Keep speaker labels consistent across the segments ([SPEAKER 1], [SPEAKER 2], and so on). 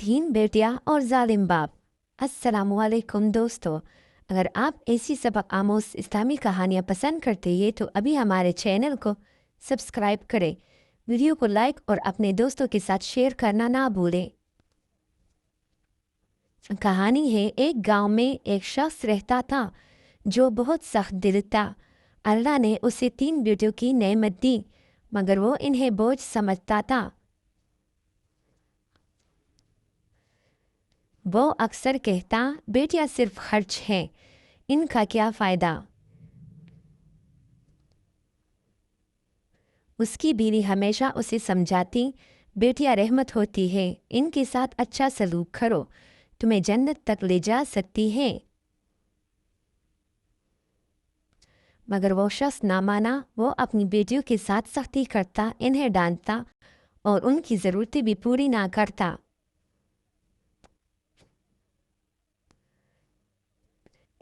[SPEAKER 1] तीन बेटियां और जालिम बाप। अस्सलामुअलैकुम दोस्तों, अगर आप ऐसी सबक आमोज इस्लामी कहानियाँ पसंद करते हैं तो अभी हमारे चैनल को सब्सक्राइब करें, वीडियो को लाइक और अपने दोस्तों के साथ शेयर करना ना भूलें। कहानी है, एक गांव में एक शख्स रहता था जो बहुत सख्त दिल था। अल्लाह ने उसे 3 बेटियों की नेमत दी, मगर वो इन्हें बोझ समझता था। वो अक्सर कहता, बेटियां सिर्फ खर्च हैं, इनका क्या फ़ायदा। उसकी बीवी हमेशा उसे समझाती, बेटियां रहमत होती है, इनके साथ अच्छा सलूक करो, तुम्हें जन्नत तक ले जा सकती है। मगर वो शख्स ना माना। वो अपनी बेटियों के साथ सख्ती करता, इन्हें डांटता और उनकी ज़रूरतें भी पूरी ना करता।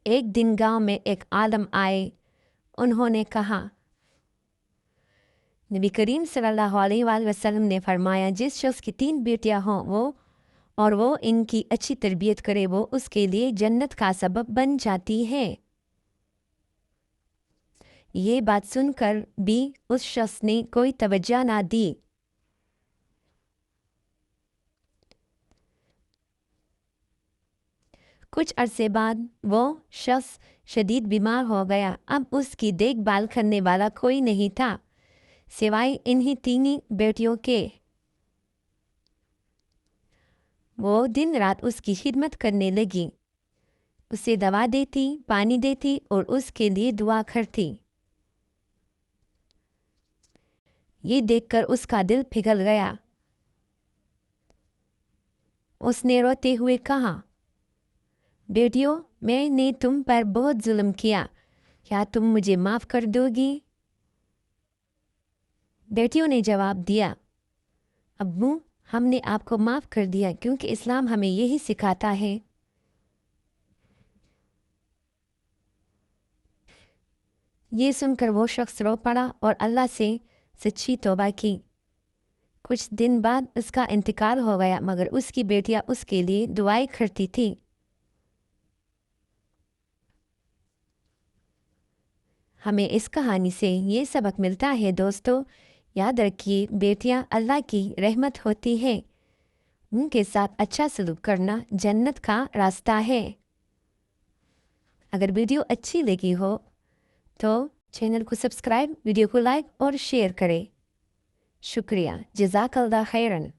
[SPEAKER 1] एक दिन गांव में एक आलम आए। उन्होंने कहा, नबी करीम सल्लल्लाहु अलैहि वसल्लम ने फरमाया, जिस शख्स की 3 बेटियां हों वो इनकी अच्छी तरबियत करे, वो उसके लिए जन्नत का सबब बन जाती है। ये बात सुनकर भी उस शख्स ने कोई तवज्जो ना दी। कुछ अरसे बाद वो शख्स शदीद बीमार हो गया। अब उसकी देखभाल करने वाला कोई नहीं था सिवाय इन्हीं 3 बेटियों के। वो दिन रात उसकी खिदमत करने लगी, उसे दवा देती, पानी देती और उसके लिए दुआ करती। ये देखकर उसका दिल पिघल गया। उसने रोते हुए कहा, बेटियों, मैंने तुम पर बहुत जुल्म किया, क्या तुम मुझे माफ़ कर दोगी? बेटियों ने जवाब दिया, अब्बू, हमने आपको माफ़ कर दिया क्योंकि इस्लाम हमें यही सिखाता है। ये सुनकर वो शख्स रो पड़ा और अल्लाह से सच्ची तौबा की। कुछ दिन बाद उसका इंतकाल हो गया, मगर उसकी बेटियां उसके लिए दुआएं करती थी। हमें इस कहानी से ये सबक मिलता है दोस्तों, याद रखिए, बेटियां अल्लाह की रहमत होती है, उनके साथ अच्छा सलूक करना जन्नत का रास्ता है। अगर वीडियो अच्छी लगी हो तो चैनल को सब्सक्राइब, वीडियो को लाइक और शेयर करें। शुक्रिया। जज़ाकल्लाह खैरन।